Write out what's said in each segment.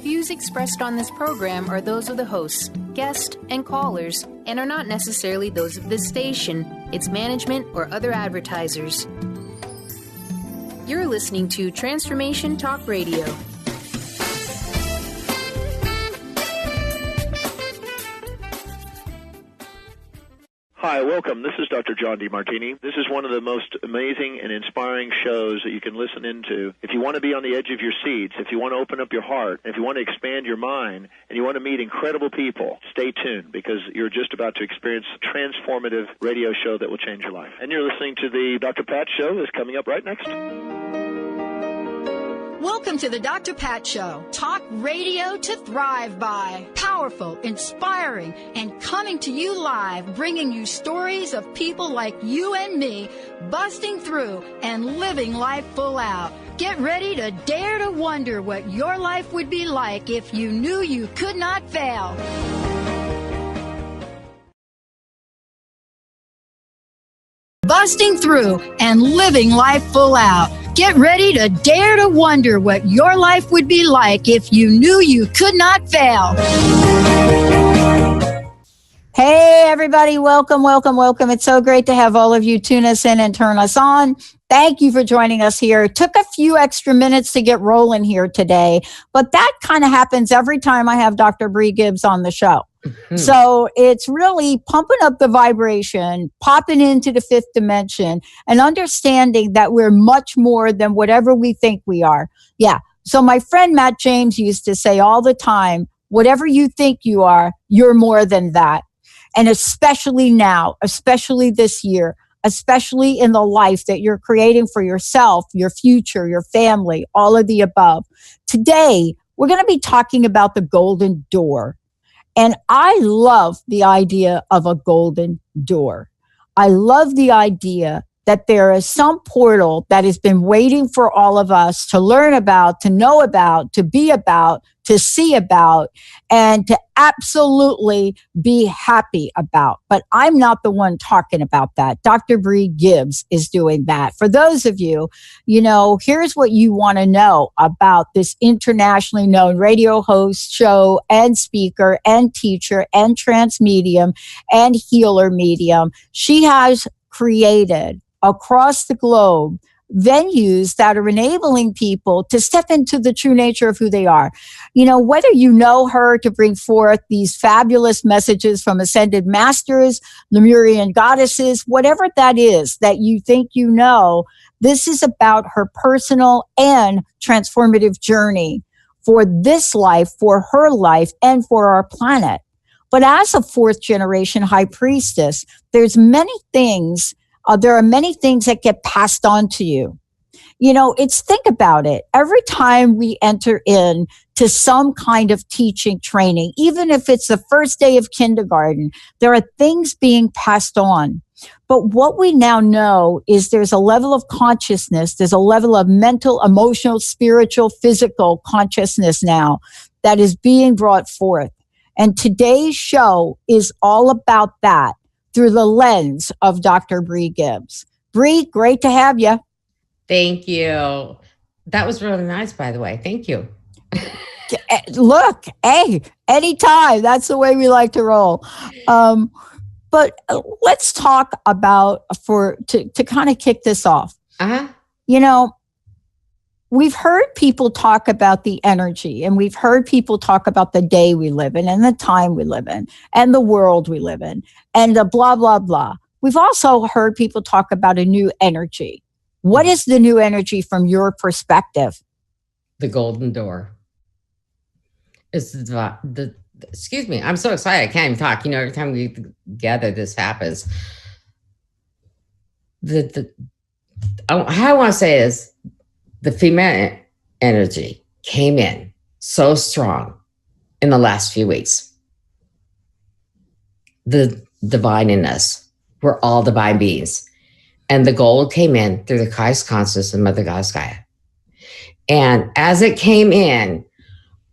views expressed on this program are those of the hosts, guests, and callers, and are not necessarily those of this station, its management, or other advertisers. You're listening to Transformation Talk Radio. Hi, welcome. This is Dr. John DeMartini. This is one of the most amazing and inspiring shows that you can listen into. If you want to be on the edge of your seats, if you want to open up your heart, if you want to expand your mind, and you want to meet incredible people, stay tuned because you're just about to experience a transformative radio show that will change your life. And you're listening to the Dr. Pat Show that's coming up right next. Welcome to the Dr. Pat Show. Talk radio to thrive by. Powerful, inspiring, and coming to you live, bringing you stories of people like you and me, busting through and living life full out. Get ready to dare to wonder what your life would be like if you knew you could not fail. Busting through and living life full out. Get ready to dare to wonder what your life would be like if you knew you could not fail. Hey, everybody. Welcome, welcome, welcome. It's so great to have all of you tune us in and turn us on. Thank you for joining us here. It took a few extra minutes to get rolling here today, but that kind of happens every time I have Dr. Brie Gibbs on the show. So it's really pumping up the vibration, popping into the fifth dimension, and understanding that we're much more than whatever we think we are. Yeah. So my friend Matt James used to say all the time, whatever you think you are, you're more than that. And especially now, especially this year, especially in the life that you're creating for yourself, your future, your family, all of the above. Today, we're going to be talking about the golden door. And I love the idea of a golden door. I love the idea that there is some portal that has been waiting for all of us to learn about, to know about, to be about, to see about, and to absolutely be happy about. But I'm not the one talking about that. Dr. Brie Gibbs is doing that. For those of you, here's what you want to know about this internationally known radio host, show, and speaker, and teacher, and trance medium, and healer medium. She has created across the globe venues that are enabling people to step into the true nature of who they are. Whether you know her to bring forth these fabulous messages from ascended masters, Lemurian goddesses, whatever that is that you think you know, this is about her personal and transformative journey for this life, for her life, and for our planet. But as a fourth generation high priestess, there are many things that get passed on to you. Think about it. Every time we enter into some kind of teaching training, even if it's the first day of kindergarten, there are things being passed on. But what we now know is there's a level of consciousness, there's a level of mental, emotional, spiritual, physical consciousness now that is being brought forth. And today's show is all about that, through the lens of Dr. Brie Gibbs. Brie, great to have you. Thank you. That was really nice, by the way. Thank you. Look, hey, anytime. That's the way we like to roll. But let's talk about, to kind of kick this off. We've heard people talk about the energy, and we've heard people talk about the day we live in and the time we live in and the world we live in and the blah, blah, blah. We've also heard people talk about a new energy. What is the new energy from your perspective? The golden door. It's excuse me, I'm so excited. I can't even talk. Every time we get together, this happens. How I want to say is, the female energy came in so strong in the last few weeks. The divine in us, we're all divine beings. And the gold came in through the Christ consciousness and Mother Goddess Gaia. And as it came in,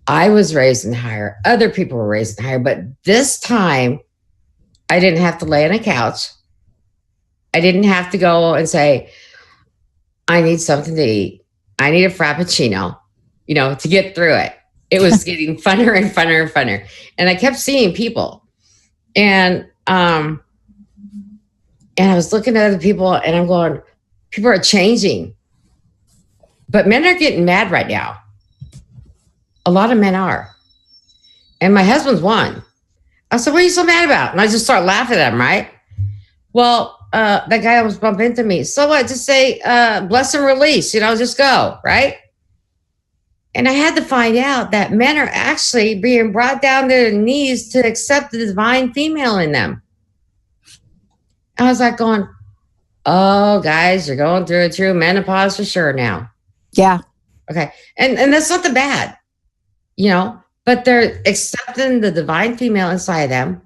I was raising higher. Other people were raising higher. But this time, I didn't have to lay on a couch. I didn't have to go and say, I need something to eat. I need a Frappuccino, to get through it. It was getting funner and funner and funner. And I kept seeing people. And I was looking at other people and I'm going, people are changing. But men are getting mad right now. A lot of men are. And my husband's one. I said, what are you so mad about? And I just start laughing at him, right? Well, that guy almost bumped into me. So what? Just say, bless and release, just go, right? And I had to find out that men are actually being brought down to their knees to accept the divine female in them. I was like going, oh, guys, you're going through a true menopause for sure now. Yeah. Okay. And that's not the bad, but they're accepting the divine female inside them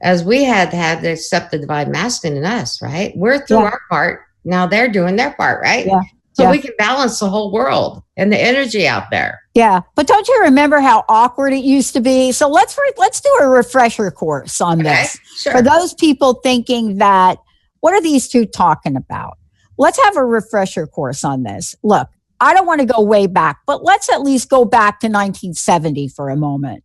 as we had to accept the divine masculine in us, right? We're through our part. Now they're doing their part, right? Yeah. So we can balance the whole world and the energy out there. Yeah. But don't you remember how awkward it used to be? So let's do a refresher course on this. Sure. For those people thinking that, what are these two talking about? Let's have a refresher course on this. Look, I don't want to go way back, but let's at least go back to 1970 for a moment.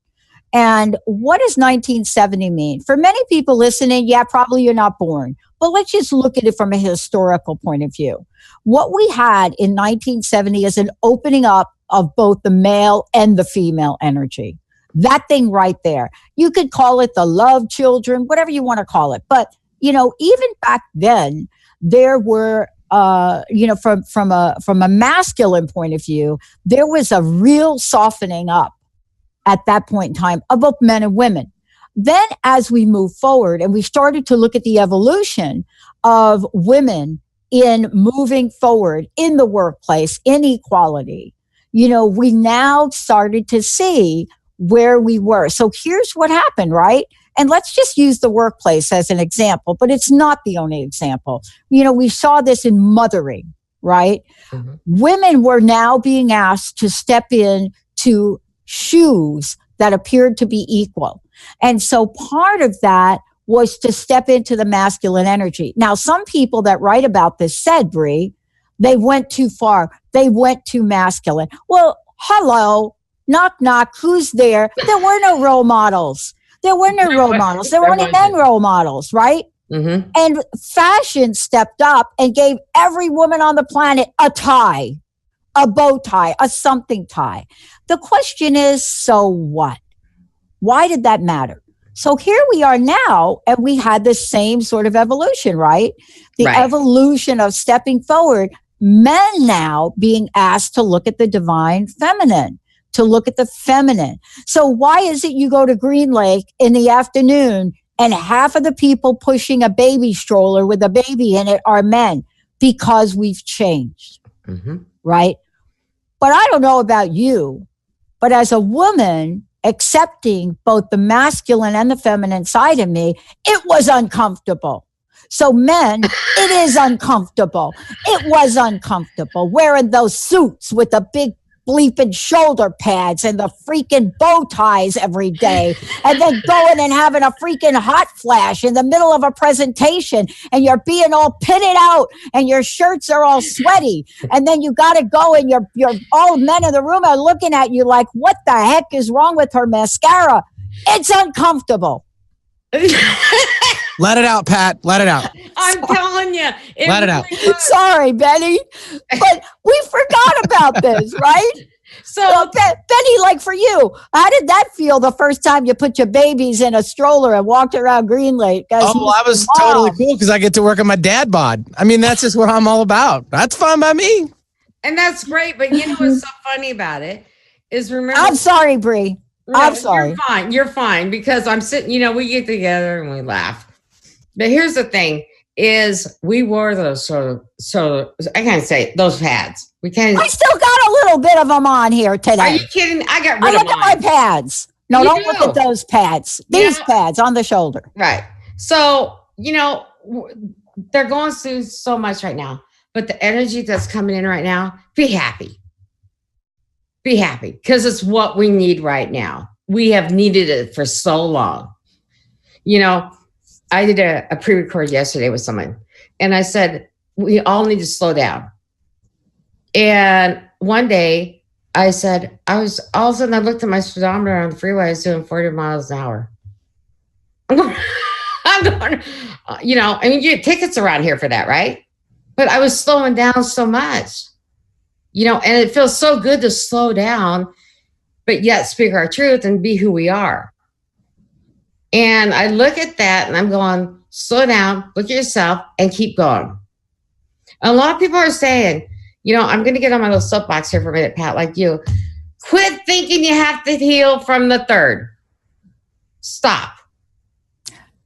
And what does 1970 mean? For many people listening, probably you're not born. But let's just look at it from a historical point of view. What we had in 1970 is an opening up of both the male and the female energy. That thing right there. You could call it the love children, whatever you want to call it. But, even back then, there were, from a masculine point of view, there was a real softening up at that point in time of both men and women. Then as we move forward and we started to look at the evolution of women in moving forward in the workplace, in equality, we now started to see where we were. So here's what happened, right? And let's just use the workplace as an example, but it's not the only example. We saw this in mothering, right? Mm-hmm. Women were now being asked to step in to shoes that appeared to be equal. And so part of that was to step into the masculine energy. Now, some people that write about this said, Brie, they went too far. They went too masculine. Well, hello, knock, knock, who's there? There were no role models. There were no role models. There were only men role models, right? Mm-hmm. And fashion stepped up and gave every woman on the planet a tie, a bow tie, a something tie. The question is, so what? Why did that matter? So here we are now, and we had the same sort of evolution, right? The evolution of stepping forward, men now being asked to look at the divine feminine, to look at the feminine. So why is it you go to Green Lake in the afternoon and half of the people pushing a baby stroller with a baby in it are men? Because we've changed, right? But I don't know about you, but as a woman accepting both the masculine and the feminine side of me, it was uncomfortable. So men, it is uncomfortable. It was uncomfortable wearing those suits with the big bleeping shoulder pads and the freaking bow ties every day, and then going and having a freaking hot flash in the middle of a presentation, and you're being all pitted out and your shirts are all sweaty, and then you got to go and you're all men in the room are looking at you like, what the heck is wrong with her mascara? It's uncomfortable. Let it out, Pat. Let it out. I'm telling you. Let it out. Sorry, Benny. But we forgot about this, right? So, Benny, like for you, how did that feel the first time you put your babies in a stroller and walked around Green Lake? Oh, well, I was totally cool because I get to work on my dad bod. I mean, that's just what I'm all about. That's fine by me. And that's great. But you know what's so funny about it is remember. I'm sorry, Brie. No, I'm sorry. You're fine because I'm sitting, we get together and we laugh. But here's the thing is we wore those so I can't say those pads. We can't. I still got a little bit of them on here today. Are you kidding? I got rid of mine. Look at my pads. No, don't look at those pads. These pads on the shoulder. Right. So, they're going through so much right now, but the energy that's coming in right now, be happy. Be happy because it's what we need right now. We have needed it for so long. I did a pre-record yesterday with someone and I said, we all need to slow down. And one day I said, all of a sudden I looked at my speedometer on the freeway. I was doing 40 miles an hour. I'm going, I mean, you get tickets around here for that, right? But I was slowing down so much, and it feels so good to slow down, but yet speak our truth and be who we are. And I look at that and I'm going, slow down, look at yourself and keep going. A lot of people are saying, I'm going to get on my little soapbox here for a minute, Pat, like you. Quit thinking you have to heal from the third. Stop.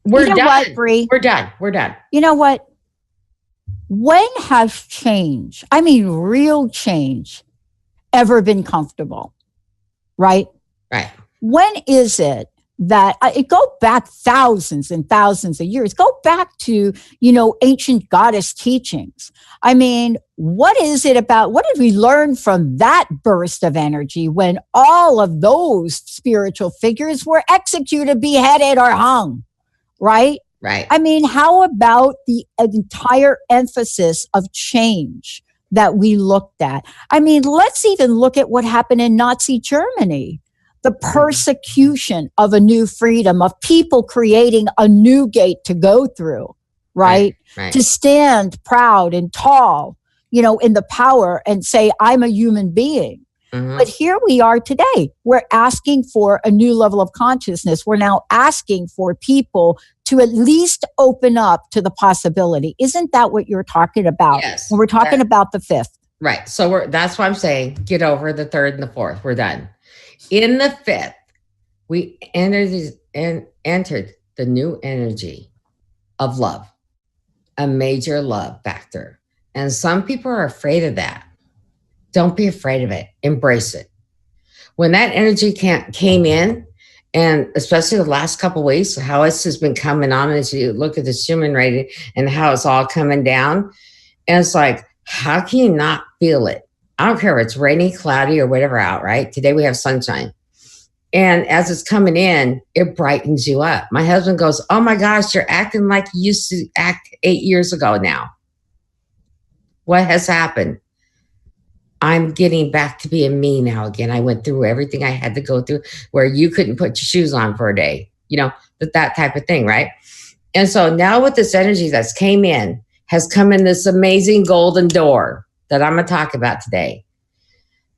We're done. What, Brie? We're done. You know what? When has change, I mean real change, ever been comfortable? Right? Right. When is it that it go back thousands and thousands of years? Go back to, ancient goddess teachings. I mean, what is it about? What did we learn from that burst of energy when all of those spiritual figures were executed, beheaded, or hung? Right? Right. I mean, how about the entire emphasis of change that we looked at? I mean, let's even look at what happened in Nazi Germany. The persecution of a new freedom, of people creating a new gate to go through, right? To stand proud and tall, in the power and say, I'm a human being. Mm-hmm. But here we are today. We're asking for a new level of consciousness. We're now asking for people to at least open up to the possibility. Isn't that what you're talking about? Yes. When we're talking about the fifth. Right. So that's why I'm saying get over the third and the fourth. We're done. In the fifth, we entered the new energy of love, a major love factor. And some people are afraid of that. Don't be afraid of it. Embrace it. When that energy came in, and especially the last couple of weeks, how it's just been coming on as you look at the human rating and how it's all coming down. And it's like, how can you not feel it? I don't care if it's rainy, cloudy, or whatever out, right? Today we have sunshine. And as it's coming in, it brightens you up. My husband goes, oh my gosh, you're acting like you used to act 8 years ago now. What has happened? I'm getting back to being me now again. I went through everything I had to go through where you couldn't put your shoes on for a day, that type of thing, right? And so now with this energy that's came in, has come in this amazing golden door that I'm going to talk about today.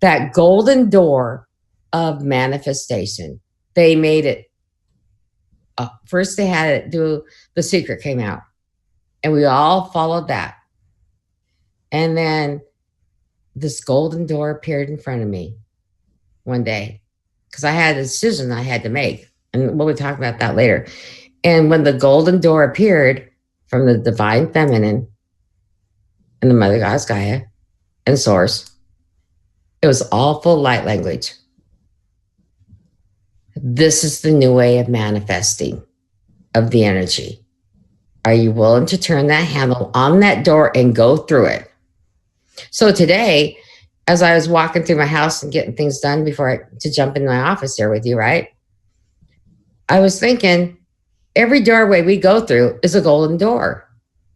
That golden door of manifestation. They made it. First they had it do, The Secret came out. And we all followed that. And then this golden door appeared in front of me one day because I had a decision I had to make. And we'll talk about that later. And when the golden door appeared from the divine feminine and the mother goddess Gaia and source, it was all full light language. This is the new way of manifesting of the energy. Are you willing to turn that handle on that door and go through it? So today, as I was walking through my house and getting things done to jump in my office here with you, right? I was thinking, every doorway we go through is a golden door.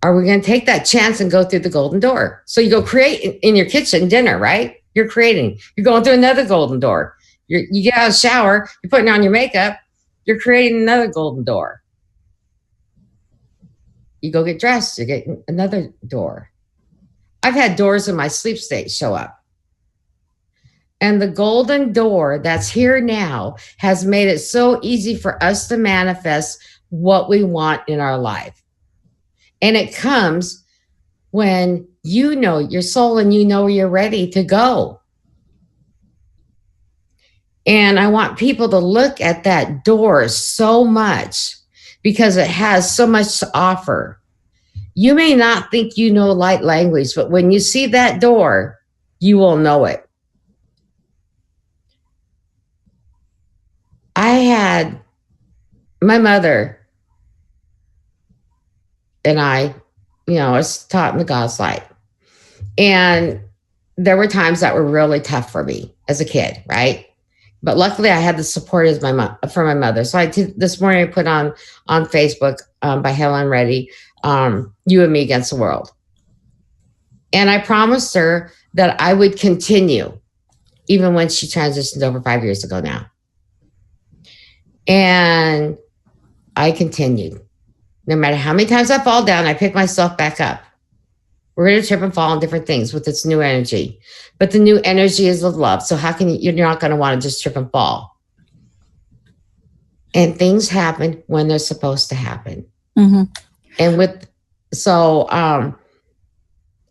Are we going to take that chance and go through the golden door? So you go create in your kitchen dinner, right? You're creating. You're going through another golden door. You get out of the shower, you're putting on your makeup, you're creating another golden door. You go get dressed, you get another door. I've had doors in my sleep state show up. And the golden door that's here now has made it so easy for us to manifest what we want in our life. And it comes when you know your soul and you know you're ready to go. And I want people to look at that door so much because it has so much to offer. You may not think you know light language, but when you see that door, you will know it. I had my mother and I was taught in the God's light. And there were times that were really tough for me as a kid, right? But luckily I had the support from my mother. So this morning I put on Facebook by Helen Reddy, You and Me Against the World. And I promised her that I would continue even when she transitioned over 5 years ago now. And I continued. No matter how many times I fall down, I pick myself back up. We're going to trip and fall on different things with this new energy. But the new energy is of love. So how can you're not going to want to just trip and fall. And things happen when they're supposed to happen. Mm-hmm. And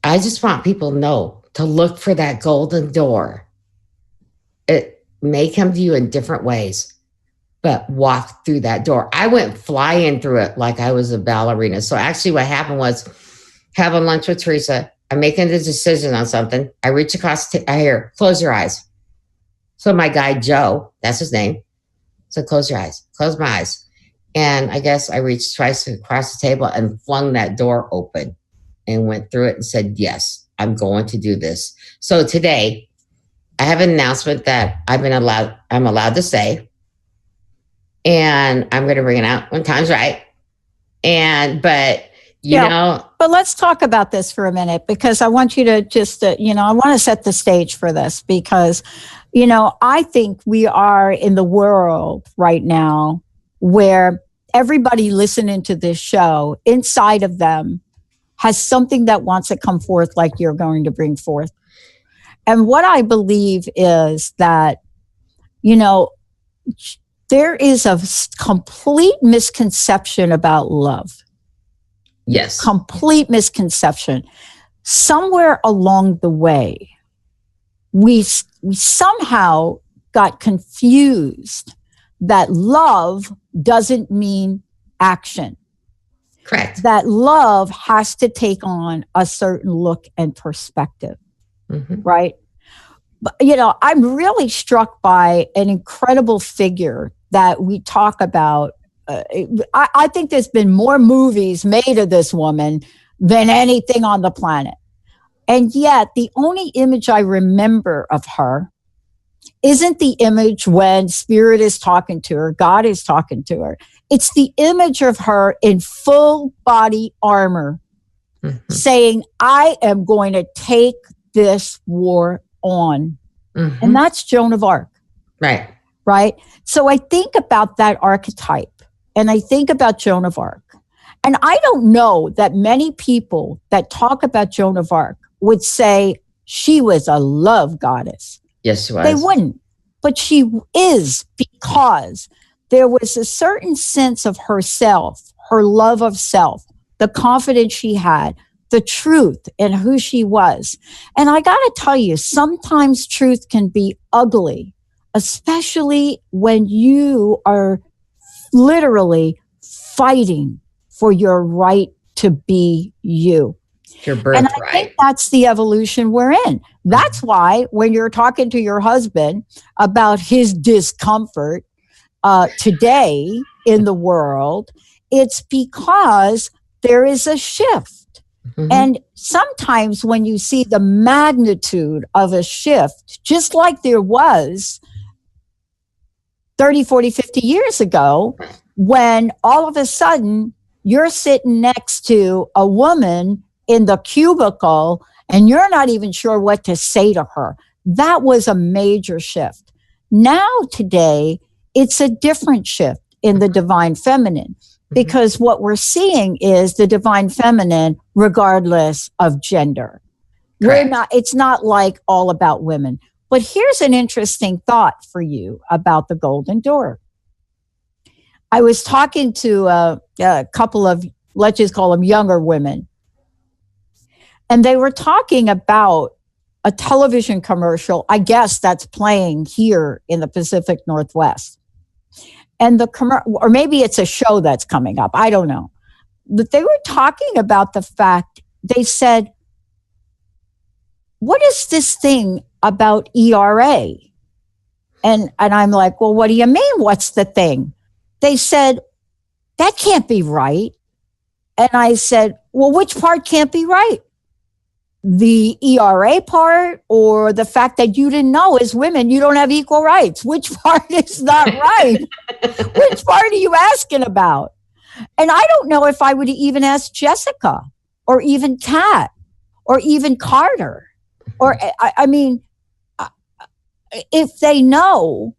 I just want people to know to look for that golden door. It may come to you in different ways, but walk through that door. I went flying through it like I was a ballerina. So actually what happened was having lunch with Teresa. I'm making a decision on something. I reach across, I hear, close your eyes. So my guy, Joe, that's his name. So close your eyes, close my eyes. And I guess I reached twice across the table and flung that door open and went through it and said, yes, I'm going to do this. So today I have an announcement that I'm allowed to say, and I'm going to bring it out when time's right. But let's talk about this for a minute, because I want you to just, I want to set the stage for this, because, I think we are in the world right now where everybody listening to this show, inside of them, has something that wants to come forth like you're going to bring forth. And what I believe is that, there is a complete misconception about love. Yes. Complete misconception. Somewhere along the way, we somehow got confused that love doesn't mean action. Correct. That love has to take on a certain look and perspective, right? But, I'm really struck by an incredible figure that we talk about. I think there's been more movies made of this woman than anything on the planet. And yet the only image I remember of her isn't the image when Spirit is talking to her, God is talking to her. It's the image of her in full body armor saying, I am going to take this war on. And that's Joan of Arc. Right. So I think about that archetype. And I think about Joan of Arc. And I don't know that many people that talk about Joan of Arc would say she was a love goddess. Yes, she was. They wouldn't. But she is, because there was a certain sense of herself, her love of self, the confidence she had, the truth in who she was. And I got to tell you, sometimes truth can be ugly, especially when you are literally fighting for your right to be you. Your birthright. And I think that's the evolution we're in. That's why when you're talking to your husband about his discomfort today in the world, it's because there is a shift. And sometimes when you see the magnitude of a shift, just like there was 30, 40, 50 years ago, when all of a sudden you're sitting next to a woman in the cubicle and you're not even sure what to say to her. That was a major shift. Now today, it's a different shift in the divine feminine, because what we're seeing is the divine feminine regardless of gender. It's not like all about women. But here's an interesting thought for you about the golden door. I was talking to a couple of, let's just call them younger women, and they were talking about a television commercial, I guess that's playing here in the Pacific Northwest. And or maybe it's a show that's coming up, I don't know. But they were talking about the fact, they said, what is this thing about ERA? And I'm like, well, what do you mean? What's the thing? They said, that can't be right. And I said, well, which part can't be right? The ERA part, or the fact that you didn't know as women, you don't have equal rights? Which part is not right? Which part are you asking about? And I don't know if I would even ask Jessica or even Kat or even Carter. Or, I mean, if they know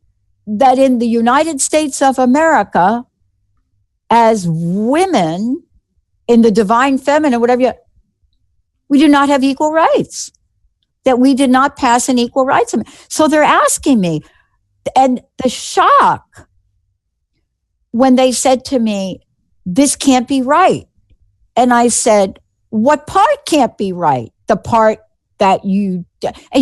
that in the United States of America, as women in the divine feminine, whatever, we do not have equal rights, that we did not pass an equal rights amendment. So they're asking me, and the shock when they said to me, this can't be right. And I said, what part can't be right? The part that and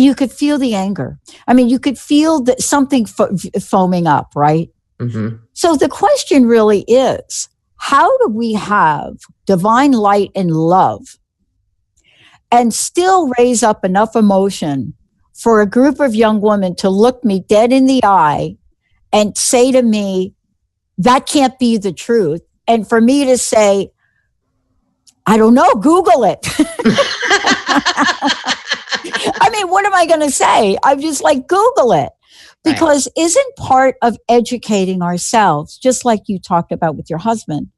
you could feel the anger. I mean, you could feel that something foaming up, right? Mm-hmm. So the question really is, how do we have divine light and love and still raise up enough emotion for a group of young women to look me dead in the eye and say to me, that can't be the truth? And for me to say, I don't know, Google it. I mean, what am I going to say? I'm just like, Google it. Because isn't part of educating ourselves, just like you talked about with your husband,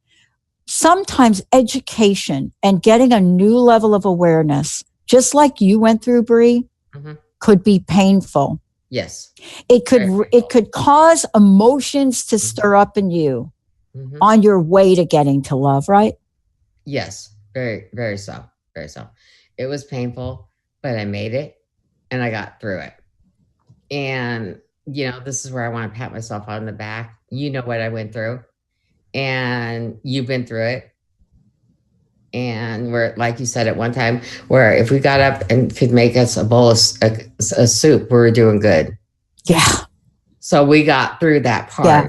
sometimes education and getting a new level of awareness, just like you went through, Brie, mm-hmm. could be painful. Yes. It could cause emotions to stir up in you mm-hmm. on your way to getting to love, right? Yes. Very, very so. Very so. It was painful, but I made it and I got through it. And, this is where I want to pat myself on the back. You know what I went through and you've been through it. And we're, like you said at one time, where if we got up and could make us a bowl of a soup, we were doing good. Yeah. So we got through that part. Yeah.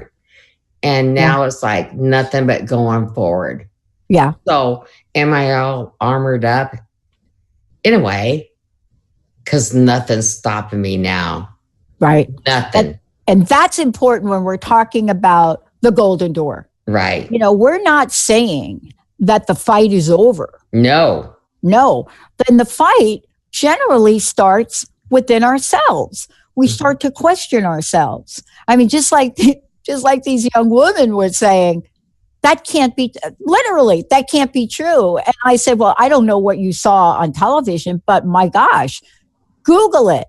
And now it's like nothing but going forward. Yeah. So am I all armored up? In a way, because nothing's stopping me now. Right. Nothing. And that's important when we're talking about the golden door. Right. We're not saying that the fight is over. No. Then the fight generally starts within ourselves. We start to question ourselves. I mean, just like these young women were saying, that can't be, literally, that can't be true. And I said, well, I don't know what you saw on television, but my gosh, Google it.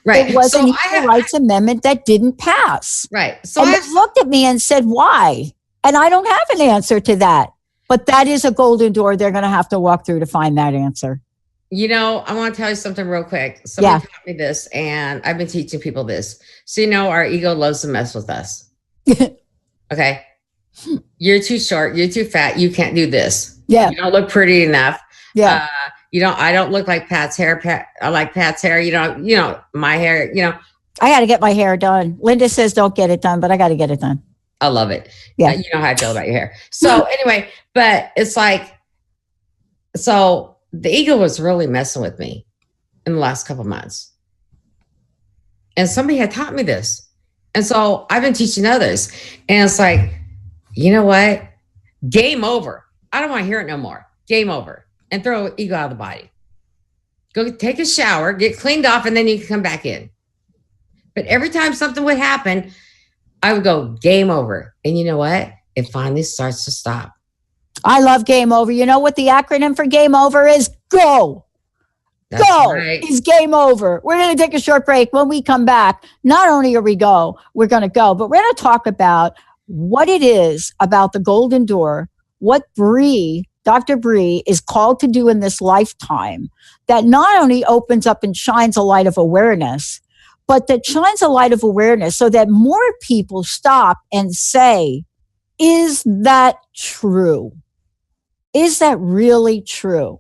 Right. It was an equal rights amendment that didn't pass. Right. So and they looked at me and said, why? And I don't have an answer to that. But that is a golden door they're going to have to walk through to find that answer. I want to tell you something real quick. Someone taught me this, and I've been teaching people this. So, our ego loves to mess with us. Okay. You're too short. You're too fat. You can't do this. Yeah. You don't look pretty enough. Yeah. I don't look like Pat's hair. I like Pat's hair. My hair, I got to get my hair done. Linda says don't get it done, but I got to get it done. I love it. Yeah. You know how I feel about your hair. So anyway, but it's like, so the ego was really messing with me in the last couple of months. And somebody had taught me this. And so I've been teaching others. And it's like, you know what? Game over. I don't want to hear it no more. Game over. And throw ego out of the body. Go take a shower, get cleaned off, and then you can come back in. But every time something would happen, I would go, game over. And you know what? It finally starts to stop. I love game over. You know what the acronym for game over is? Go. That's go right. Is game over. We're going to take a short break. When we come back, not only are we're going to go, but we're going to talk about what it is about the golden door, what Dr. Brie is called to do in this lifetime that not only opens up and shines a light of awareness, but that shines a light of awareness so that more people stop and say, is that true? Is that really true?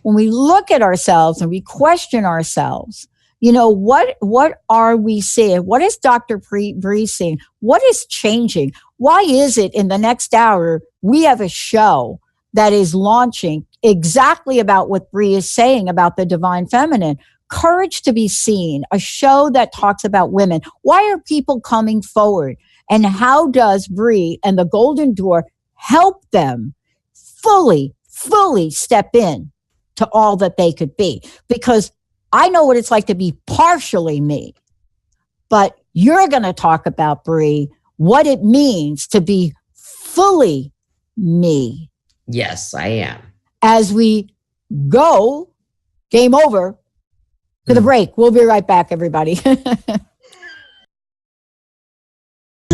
When we look at ourselves and we question ourselves, what are we seeing? What is Dr. Brie seeing? What is changing? Why is it in the next hour we have a show that is launching exactly about what Brie is saying about the divine feminine? Courage to be Seen, a show that talks about women. Why are people coming forward? And how does Brie and the Golden Door help them fully step in to all that they could be? Because I know what it's like to be partially me, but you're going to talk about, Brie, what it means to be fully me. Yes, I am. As we go, game over, to the break. We'll be right back, everybody.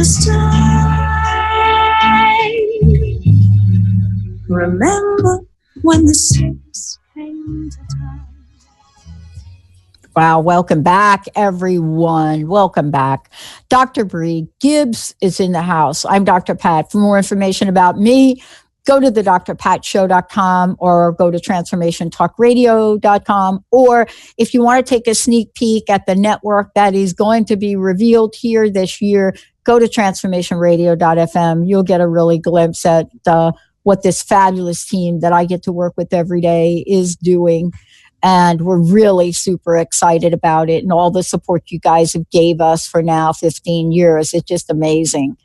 this time. Remember when the six came to time. Wow, welcome back, everyone. Welcome back. Dr. Brie Gibbs is in the house. I'm Dr. Pat. For more information about me, go to the drpatshow.com or go to transformationtalkradio.com. Or if you want to take a sneak peek at the network that is going to be revealed here this year, go to transformationradio.fm. You'll get a really glimpse at what this fabulous team that I get to work with every day is doing. And we're really super excited about it and all the support you guys have gave us for now 15 years. It's just amazing.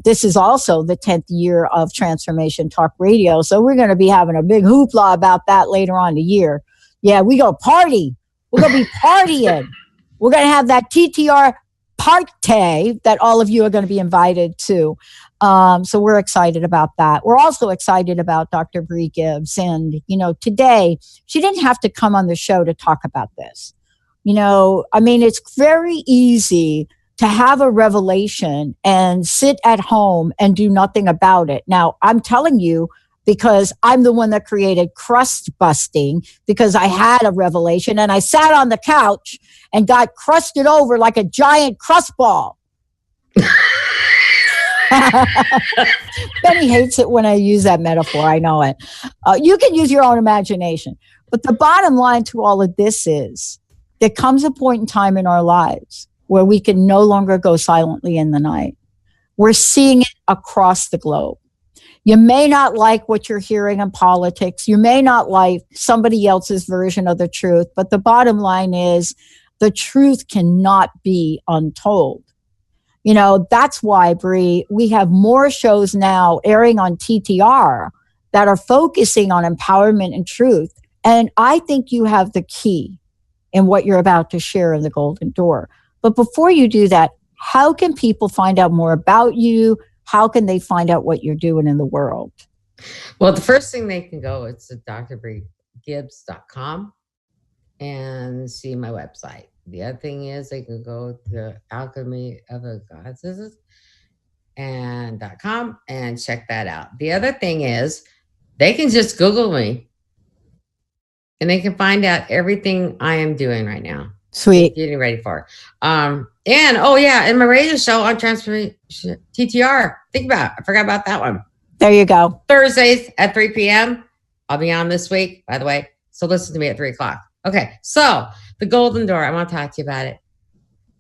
This is also the 10th year of Transformation Talk Radio. So we're going to be having a big hoopla about that later on in the year. Yeah, we go party. We're going to be partying. We're going to have that TTR party that all of you are going to be invited to. So we're excited about that. We're also excited about Dr. Brie Gibbs. And, today she didn't have to come on the show to talk about this. It's very easy to have a revelation and sit at home and do nothing about it. Now, I'm telling you, because I'm the one that created crust busting, because I had a revelation and I sat on the couch and got crusted over like a giant crust ball. Benny hates it when I use that metaphor. I know it. You can use your own imagination. But the bottom line to all of this is there comes a point in time in our lives where we can no longer go silently in the night. We're seeing it across the globe. You may not like what you're hearing in politics. You may not like somebody else's version of the truth. But the bottom line is the truth cannot be untold. That's why, Brie, we have more shows now airing on TTR that are focusing on empowerment and truth. And I think you have the key in what you're about to share in the Golden Door. But before you do that, how can people find out more about you? How can they find out what you're doing in the world? Well, the first thing they can go is to drbriegibbs.com and see my website. The other thing is they can go to Alchemy of the Goddesses and .com and check that out. The other thing is they can just Google me and they can find out everything I am doing right now. Sweet. Getting ready for. And in my radio show on Transformation TTR. Think about it. I forgot about that one. There you go. Thursdays at 3 p.m. I'll be on this week, by the way. So listen to me at 3 o'clock. Okay, so the Golden Door, I want to talk to you about it.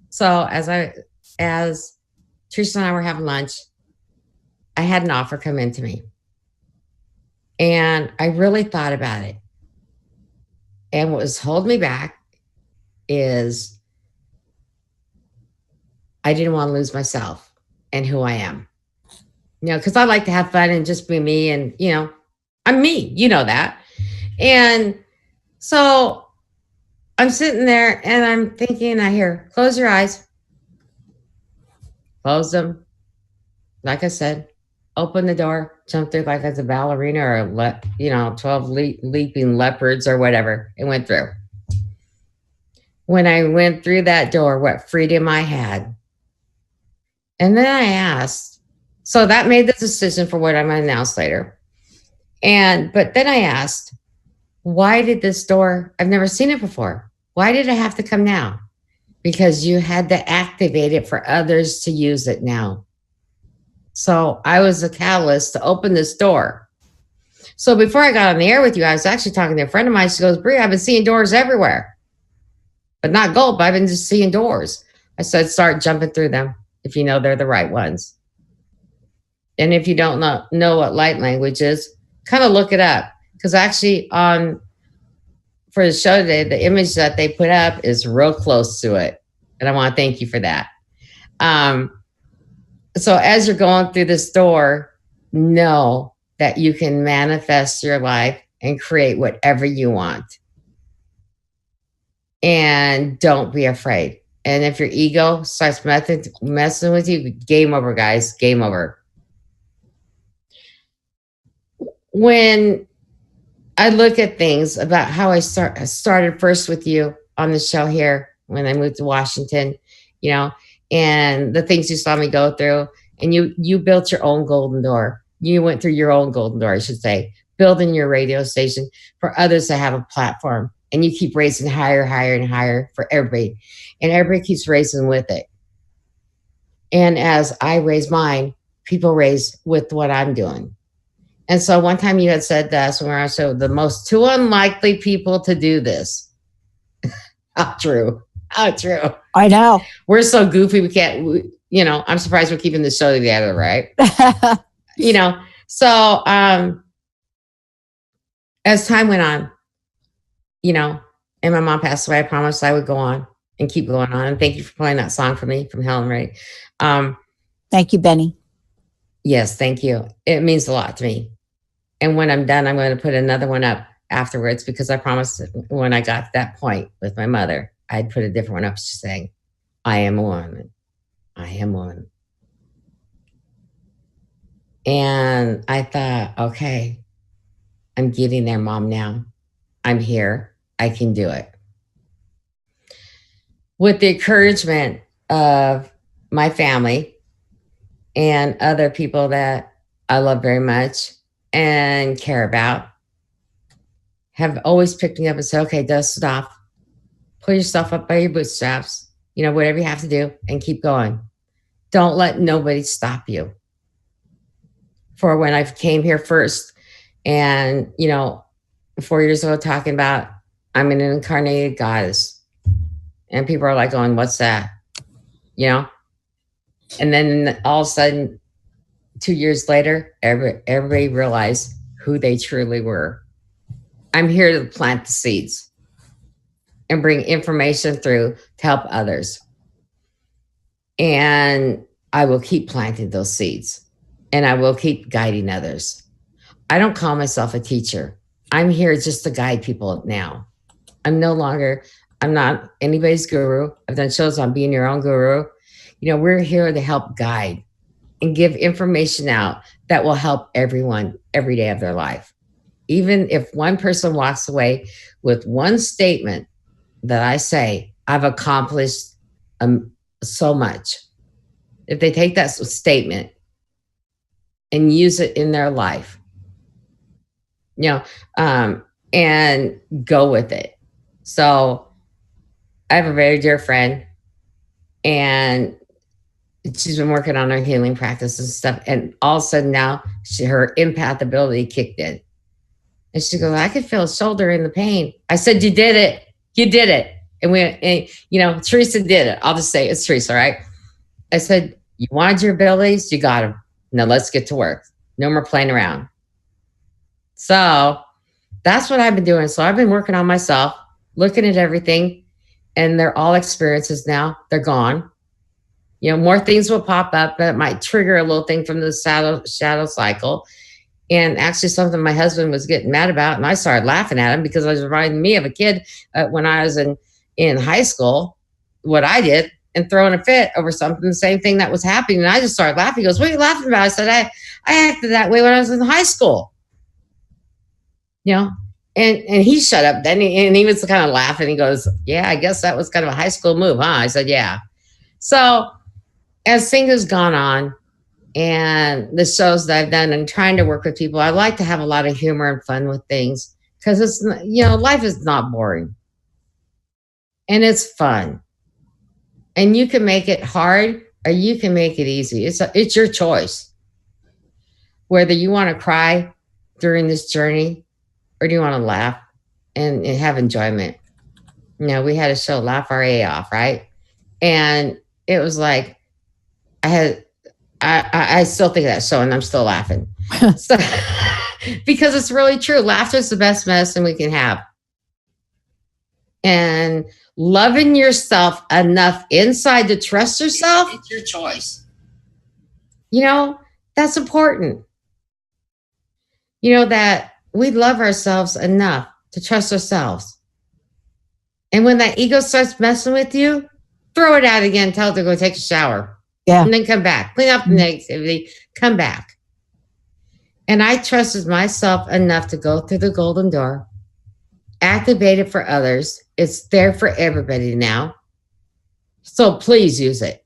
So as Teresa and I were having lunch, I had an offer come into me. And I really thought about it. And what was holding me back is I didn't want to lose myself and who I am. Because I like to have fun and just be me. And, I'm me. You know that. And so I'm sitting there and I'm thinking, I hear, close your eyes. Close them. Like I said, open the door, jump through like as a ballerina or, 12 leaping leopards or whatever. It went through. When I went through that door, what freedom I had. And then I asked, so that made the decision for what I'm going to announce later. But then I asked, why did this door, I've never seen it before. Why did it have to come now? Because you had to activate it for others to use it now. So I was the catalyst to open this door. So before I got on the air with you, I was actually talking to a friend of mine. She goes, Brie, I've been seeing doors everywhere, but not gold, but I've been just seeing doors. I said, start jumping through them if you know they're the right ones. And if you don't know what light language is, kind of look it up. Because actually for the show today, the image that they put up is real close to it. And I want to thank you for that. So as you're going through this door, know that you can manifest your life and create whatever you want. And don't be afraid. And if your ego starts messing with you, game over, guys. Game over. When I look at things about how I started first with you on the show here when I moved to Washington, and the things you saw me go through. And you built your own golden door. You went through your own golden door, I should say, building your radio station for others to have a platform. And you keep raising higher, higher, and higher for everybody. And everybody keeps raising with it. And as I raise mine, people raise with what I'm doing. And so one time you had said this when I showed the most two unlikely people to do this. How true. How true. I know. We're so goofy. We can't, I'm surprised we're keeping the show together, right? So as time went on, and my mom passed away, I promised I would go on and keep going on. And thank you for playing that song for me from Helen Ray. Thank you, Benny. Yes, thank you. It means a lot to me. And when I'm done, I'm going to put another one up afterwards because I promised when I got to that point with my mother, I'd put a different one up just saying, I am a woman. I am one. And I thought, okay, I'm getting there, Mom, now. I'm here. I can do it. With the encouragement of my family and other people that I love very much and care about, have always picked me up and said, okay, dust it off. Pull yourself up by your bootstraps, whatever you have to do, and keep going. Don't let nobody stop you. For when I came here first and, 4 years ago talking about I'm an incarnated goddess. And people are like going, what's that? And then all of a sudden, 2 years later, everybody realized who they truly were. I'm here to plant the seeds and bring information through to help others. And I will keep planting those seeds and I will keep guiding others. I don't call myself a teacher. I'm here just to guide people now. I'm not anybody's guru. I've done shows on being your own guru. We're here to help guide and give information out that will help everyone every day of their life. Even if one person walks away with one statement that I say, I've accomplished so much. If they take that statement and use it in their life, and go with it. So I have a very dear friend and she's been working on her healing practice and stuff. And all of a sudden now her empath ability kicked in. And she goes, I could feel a shoulder in the pain. I said, you did it. You did it. And Teresa did it. I'll just say it's Teresa, right? I said, you wanted your abilities, you got them. Now let's get to work. No more playing around. So that's what I've been doing. So I've been working on myself, looking at everything, and they're all experiences now. They're gone. More things will pop up that might trigger a little thing from the shadow cycle. And actually something my husband was getting mad about, and I started laughing at him because it was reminding me of a kid when I was in high school, what I did, and throwing a fit over something, the same thing that was happening. And I just started laughing. He goes, what are you laughing about? I said, I acted that way when I was in high school. And he shut up then, and he was kind of laughing. He goes, yeah, I guess that was kind of a high school move, huh? I said, yeah. So as things has gone on and the shows that I've done and trying to work with people, I like to have a lot of humor and fun with things because it's, life is not boring and it's fun. And you can make it hard or you can make it easy. It's your choice. Whether you want to cry during this journey or do you want to laugh and have enjoyment? We had a show, Laugh Our A Off, right? And it was like, I still think of that show and I'm still laughing. So, because it's really true. Laughter is the best medicine we can have. And loving yourself enough inside to trust yourself, it's your choice. That's important. That we love ourselves enough to trust ourselves. And when that ego starts messing with you, throw it out again, tell it to go take a shower. Yeah. And then come back, clean up the negativity, come back. And I trusted myself enough to go through the golden door, activate it for others. It's there for everybody now. So please use it.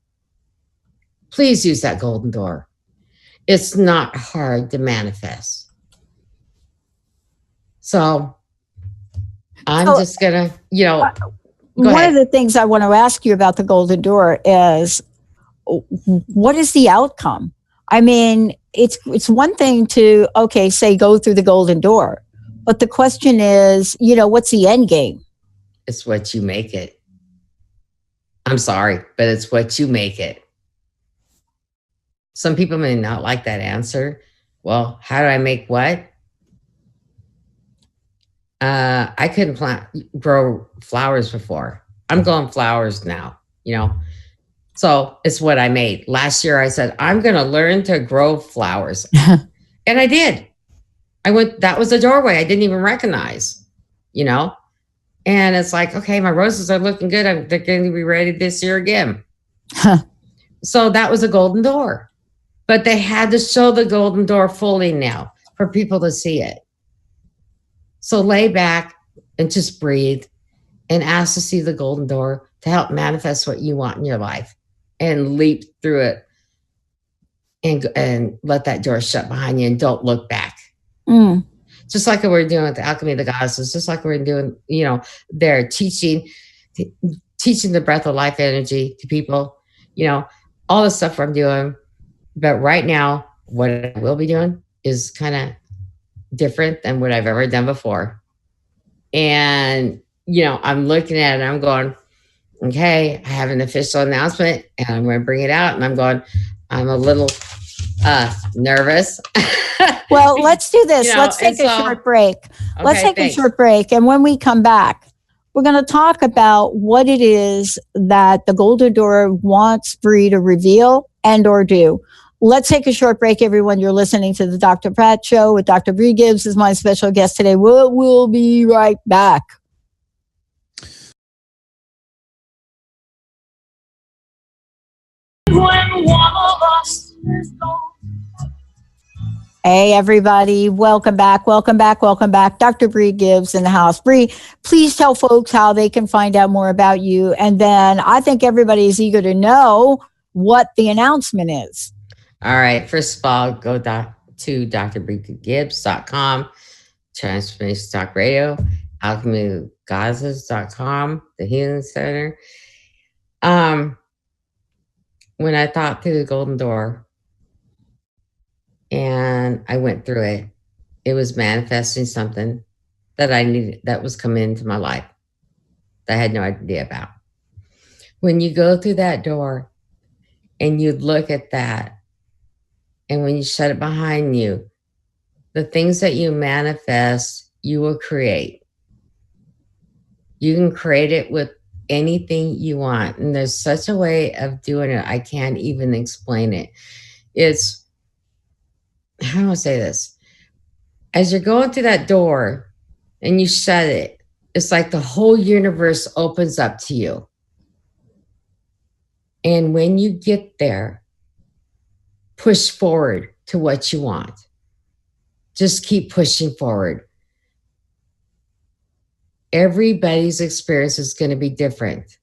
please use that golden door. It's not hard to manifest. So I'm just going to, one of the things I want to ask you about the golden door is, what is the outcome? I mean, it's one thing to, say go through the golden door. But the question is, what's the end game? It's what you make it. I'm sorry, but it's what you make it. Some people may not like that answer. Well, how do I make what? I couldn't grow flowers before. I'm growing flowers now, So it's what I made. Last year I said, I'm going to learn to grow flowers. And I did. That was a doorway I didn't even recognize, And it's like, okay, my roses are looking good. They're going to be ready this year again. So that was a golden door. But they had to show the golden door fully now for people to see it. So lay back and just breathe and ask to see the golden door to help manifest what you want in your life and leap through it and let that door shut behind you and don't look back. Just like we're doing with the Alchemy of the Goddesses, just like we're doing, they're teaching the breath of life energy to people, all the stuff I'm doing. But right now, what I will be doing is kind of different than what I've ever done before. And, I'm looking at it and I'm going, okay, I have an official announcement and I'm going to bring it out. And I'm a little nervous. Well, let's do this. Let's take a short break. A short break. And when we come back, we're going to talk about what it is that the golden door wants Brie to reveal and or do. Let's take a short break, everyone. You're listening to the Dr. Pratt Show with Dr. Brie Gibbs as my special guest today. We'll be right back. When one of us is gone. Hey, everybody. Welcome back. Dr. Brie Gibbs in the house. Brie, please tell folks how they can find out more about you. And then I think everybody is eager to know what the announcement is. All right. First of all, go to drbriegibbs.com, Transformation Talk Radio, alchemygoddesses.com, the Healing Center. When I thought through the golden door and I went through it, it was manifesting something that I needed, that was coming into my life that I had no idea about. When you go through that door and you look at that, and when you shut it behind you, the things that you manifest, you will create. You can create it with anything you want. And there's such a way of doing it, I can't even explain it. It's, how do I say this? As you're going through that door and you shut it, it's like the whole universe opens up to you. And when you get there, push forward to what you want. Just keep pushing forward. Everybody's experience is going to be different.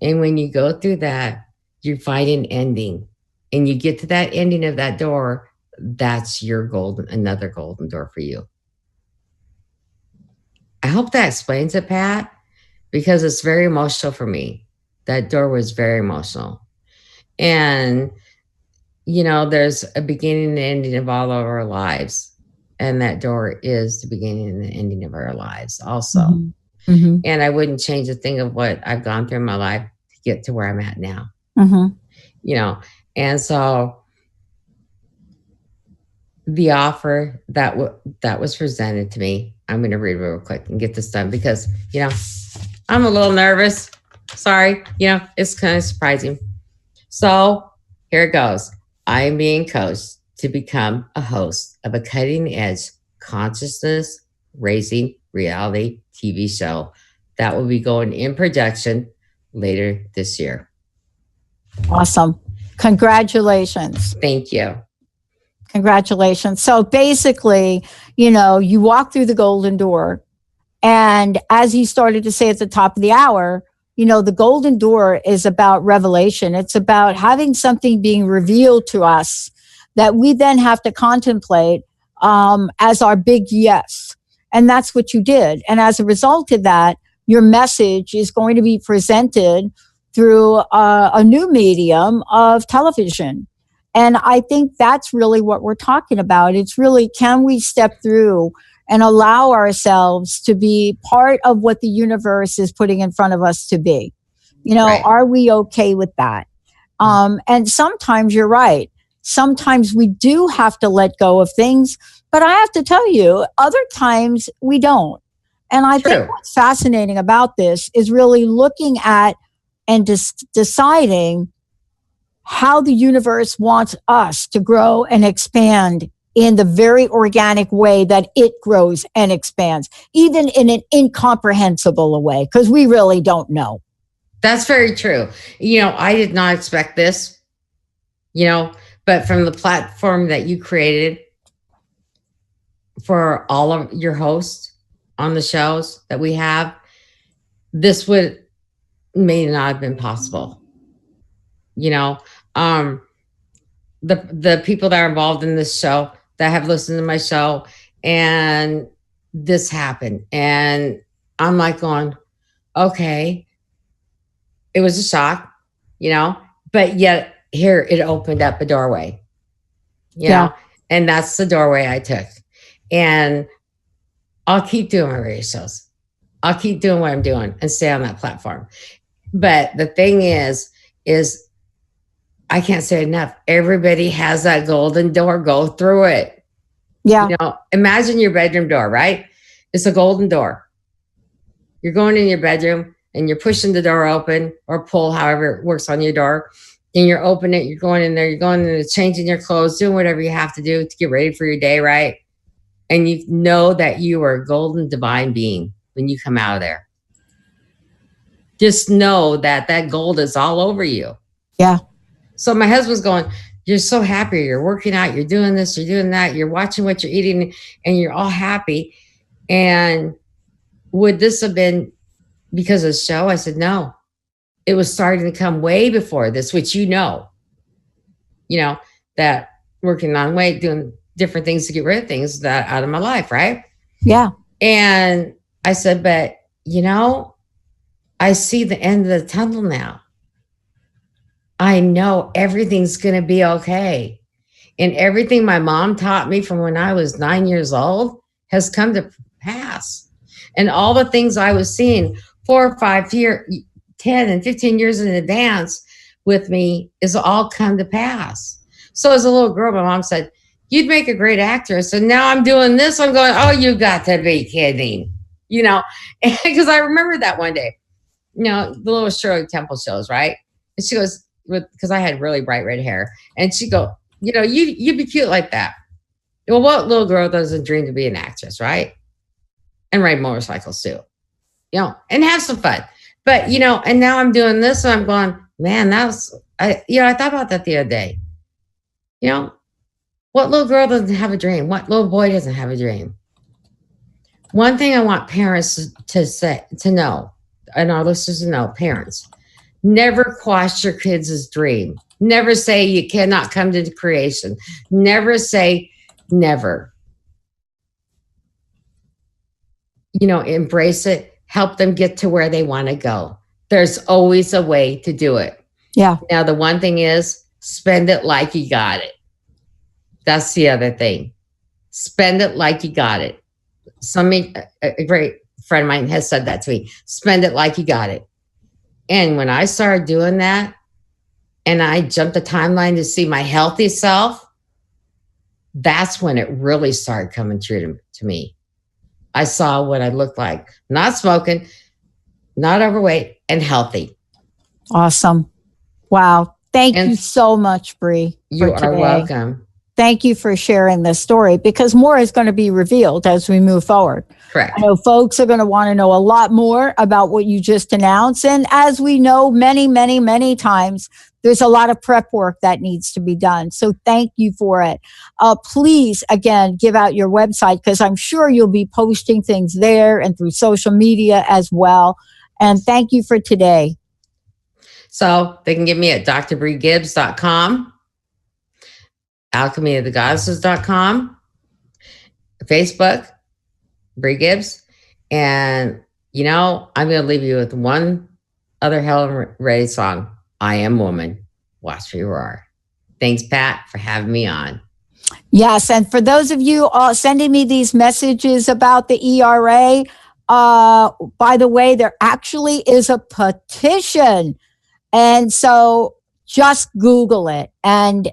And when you go through that, you find an ending. And you get to that ending of that door, that's your another golden door for you. I hope that explains it, Pat, because it's very emotional for me. That door was very emotional. And there's a beginning and ending of all of our lives. And that door is the beginning and the ending of our lives also. Mm-hmm. Mm-hmm. And I wouldn't change a thing of what I've gone through in my life to get to where I'm at now. Mm-hmm. And so the offer that was presented to me, I'm going to read real quick and get this done because, I'm a little nervous. Sorry. It's kind of surprising. So here it goes. I am being coached to become a host of a cutting-edge consciousness raising reality TV show that will be going in production later this year. Awesome. Congratulations. Thank you. Congratulations. So basically, you walk through the golden door, and as you started to say at the top of the hour, the golden door is about revelation. It's about having something being revealed to us that we then have to contemplate as our big yes. And that's what you did. And as a result of that, your message is going to be presented through a new medium of television. And I think that's really what we're talking about. It's really, can we step through and allow ourselves to be part of what the universe is putting in front of us to be? Right. Are we okay with that? And sometimes you're right. Sometimes we do have to let go of things, but I have to tell you, other times we don't. And I think what's fascinating about this is really looking at and deciding how the universe wants us to grow and expand in the very organic way that it grows and expands, even in an incomprehensible way, because we really don't know. That's very true. I did not expect this, but from the platform that you created for all of your hosts on the shows that we have, this may not have been possible. The people that are involved in this show that have listened to my show, and this happened. And I'm like going, okay, it was a shock, but yet here it opened up a doorway, know, and that's the doorway I took. And I'll keep doing my radio shows. I'll keep doing what I'm doing and stay on that platform. But the thing is I can't say enough. Everybody has that golden door. Go through it. Yeah. Imagine your bedroom door, right? It's a golden door. You're going in your bedroom and you're pushing the door open or pull, however it works on your door. And you're opening it. You're going in there, changing your clothes, doing whatever you have to do to get ready for your day, right? And you know that you are a golden divine being when you come out of there. Just know that gold is all over you. Yeah. So my husband's going, you're so happy. You're working out. You're doing this. You're doing that. You're watching what you're eating and you're all happy. And would this have been because of the show? I said, no. It was starting to come way before this, which that working on weight, doing different things to get rid of things that out of my life, right? Yeah. And I said, but I see the end of the tunnel now. I know everything's going to be okay. And everything my mom taught me from when I was 9 years old has come to pass. And all the things I was seeing 4 or 5 years, 10 and 15 years in advance with me is all come to pass. So as a little girl, my mom said, you'd make a great actress. And now I'm doing this. I'm going, oh, you got to be kidding. Because I remember that one day, the little Shirley Temple shows, right? And she goes, because I had really bright red hair. And she go, you'd be cute like that. Well, what little girl doesn't dream to be an actress, right? And ride motorcycles too, and have some fun. But, and now I'm doing this. And I'm going, man, I thought about that the other day. What little girl doesn't have a dream? What little boy doesn't have a dream? One thing I want parents to know, and our listeners to know, parents, never quash your kids' dream. Never say you cannot come to creation. Never say never. Embrace it. Help them get to where they want to go. There's always a way to do it. Yeah. Now, the one thing is spend it like you got it. That's the other thing. Spend it like you got it. A great friend of mine has said that to me. Spend it like you got it. And when I started doing that and I jumped the timeline to see my healthy self, that's when it really started coming true to me. I saw what I looked like. Not smoking, not overweight, and healthy. Awesome. Wow. Thank you so much, Brie. You are welcome. Thank you for sharing this story, because more is going to be revealed as we move forward. Correct. I know folks are going to want to know a lot more about what you just announced. And as we know many, many, many times, there's a lot of prep work that needs to be done. So thank you for it. Please, again, give out your website, because I'm sure you'll be posting things there and through social media as well. And thank you for today. So they can get me at drbriegibbs.com, alchemyofthegoddesses.com, Facebook, Brie Gibbs. And, you know, I'm going to leave you with one other Helen Ray song, I Am Woman, Watch Me Roar. Thanks, Pat, for having me on. Yes, and for those of you sending me these messages about the ERA, by the way, there actually is a petition. And so just Google it. And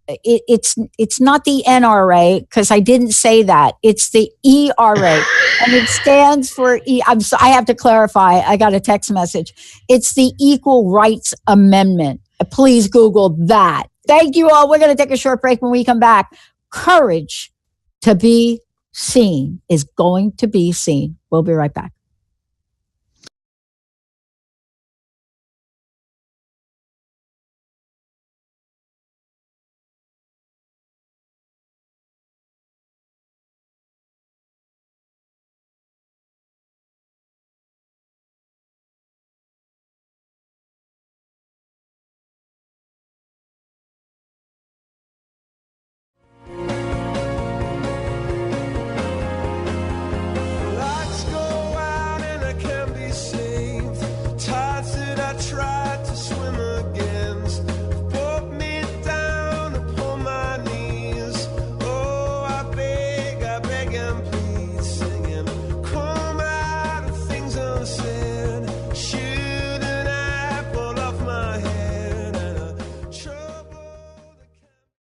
it's not the NRA, because I didn't say that. It's the ERA. And it stands for, I have to clarify, I got a text message. It's the Equal Rights Amendment. Please Google that. Thank you all. We're going to take a short break. When we come back, courage to be seen is going to be seen. We'll be right back.